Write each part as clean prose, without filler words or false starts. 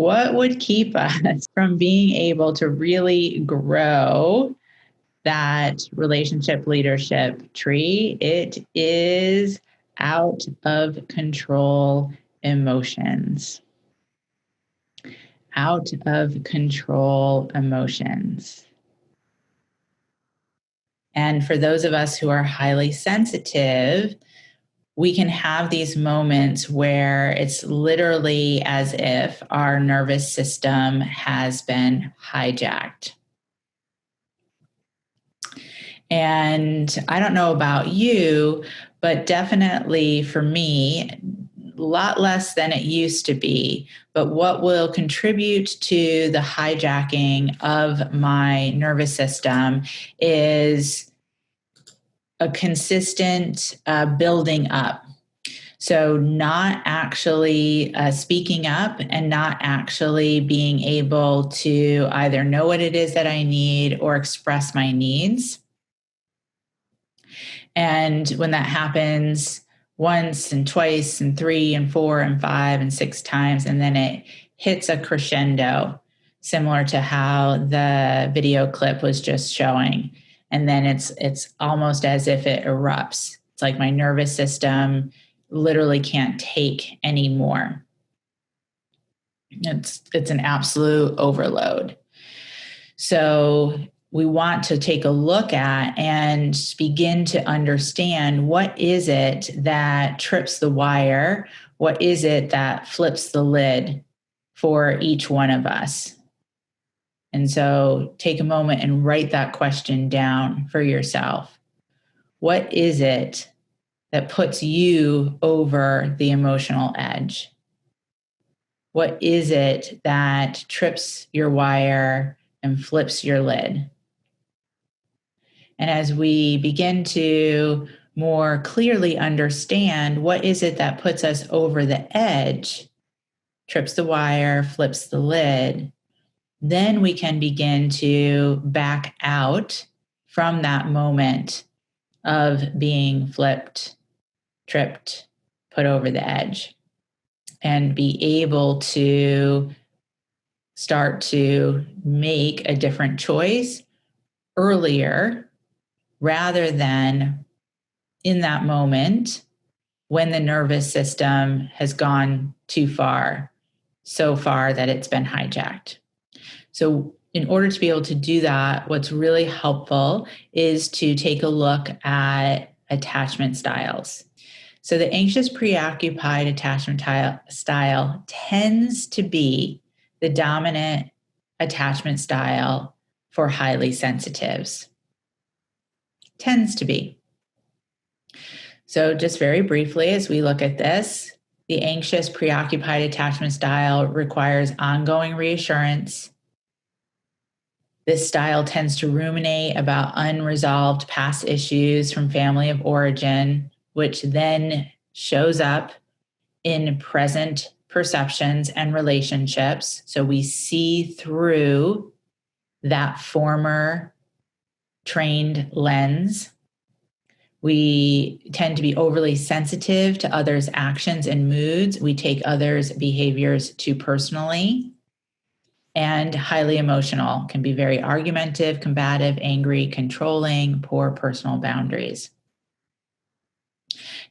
What would keep us from being able to really grow that relationship leadership tree? It is out of control emotions. Out of control emotions. And for those of us who are highly sensitive, we can have these moments where it's literally as if our nervous system has been hijacked. And I don't know about you, but definitely for me, a lot less than it used to be. But what will contribute to the hijacking of my nervous system is a consistent building up. So not actually speaking up and not actually being able to either know what it is that I need or express my needs. And when that happens once and twice and 3 and 4 and 5 and 6 times, and then it hits a crescendo, similar to how the video clip was just showing. And then it's almost as if it erupts. It's like my nervous system literally can't take anymore. It's an absolute overload. So we want to take a look at and begin to understand, what is it that trips the wire? What is it that flips the lid for each one of us? And so take a moment and write that question down for yourself. What is it that puts you over the emotional edge? What is it that trips your wire and flips your lid? And as we begin to more clearly understand what is it that puts us over the edge, trips the wire, flips the lid, then we can begin to back out from that moment of being flipped, tripped, put over the edge, and be able to start to make a different choice earlier rather than in that moment when the nervous system has gone too far, so far that it's been hijacked. So in order to be able to do that, what's really helpful is to take a look at attachment styles. So the anxious preoccupied attachment style tends to be the dominant attachment style for highly sensitives. Tends to be. So just very briefly, as we look at this, the anxious preoccupied attachment style requires ongoing reassurance. This style tends to ruminate about unresolved past issues from family of origin, which then shows up in present perceptions and relationships. So we see through that former trained lens. We tend to be overly sensitive to others' actions and moods. We take others' behaviors too personally. And highly emotional, can be very argumentative, combative, angry, controlling, poor personal boundaries.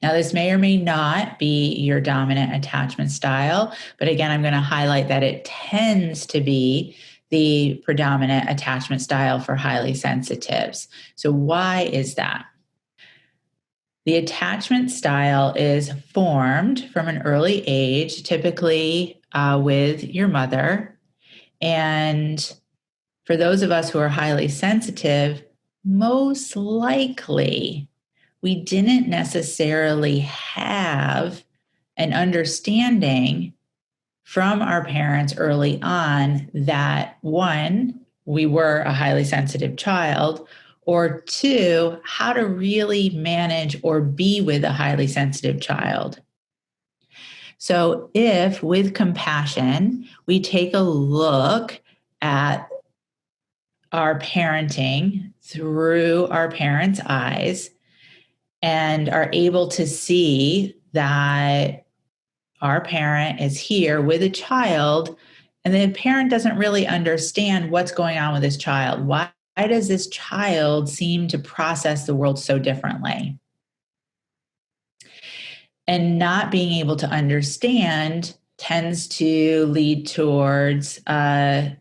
Now, this may or may not be your dominant attachment style, but again, I'm going to highlight that it tends to be the predominant attachment style for highly sensitives. So why is that? The attachment style is formed from an early age, typically with your mother. And for those of us who are highly sensitive, most likely we didn't necessarily have an understanding from our parents early on that, one, we were a highly sensitive child, or two, how to really manage or be with a highly sensitive child. So if with compassion, we take a look at our parenting through our parents' eyes and are able to see that our parent is here with a child And the parent doesn't really understand what's going on with this child. Why does this child seem to process the world so differently? And not being able to understand tends to lead towards a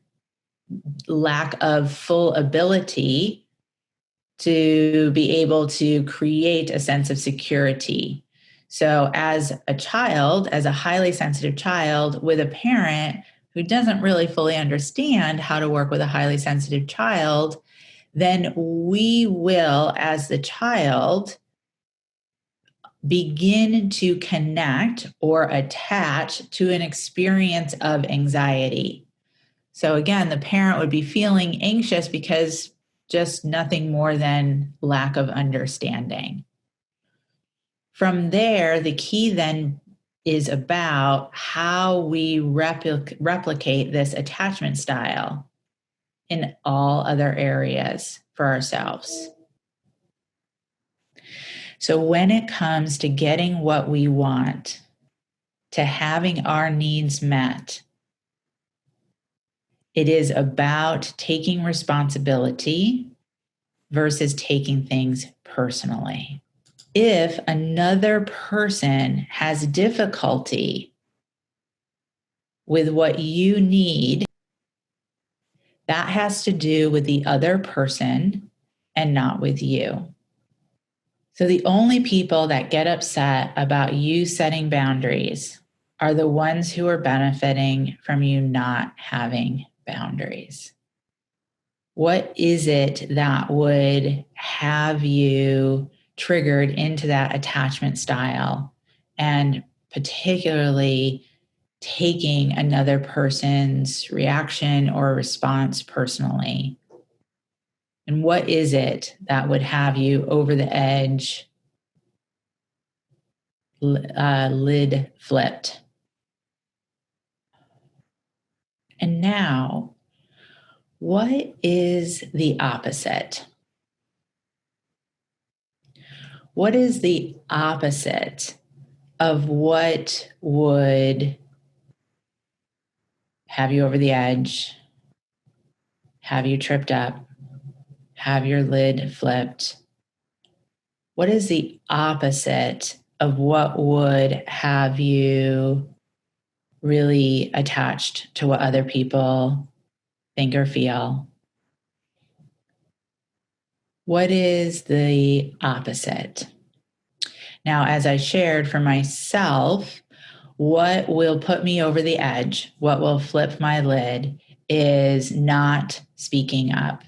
lack of full ability to be able to create a sense of security. So, as a child, as a highly sensitive child with a parent who doesn't really fully understand how to work with a highly sensitive child, then we will, as the child, begin to connect or attach to an experience of anxiety. So, again, the parent would be feeling anxious because just nothing more than lack of understanding. From there, the key then is about how we replicate this attachment style in all other areas for ourselves. So, when it comes to getting what we want, to having our needs met, it is about taking responsibility versus taking things personally. If another person has difficulty with what you need, that has to do with the other person and not with you. So the only people that get upset about you setting boundaries are the ones who are benefiting from you not having boundaries. What is it that would have you triggered into that attachment style, and particularly taking another person's reaction or response personally? And what is it that would have you over the edge, lid flipped? And now, what is the opposite? What is the opposite of what would have you over the edge, have you tripped up, have your lid flipped? What is the opposite of what would have you really attached to what other people think or feel? What is the opposite? Now, as I shared for myself, what will put me over the edge, what will flip my lid, is not speaking up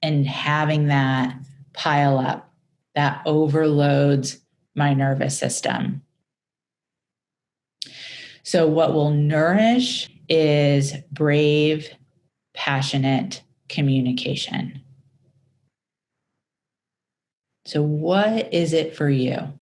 and having that pile up that overloads my nervous system. So, what will nourish is brave, passionate communication. So, what is it for you?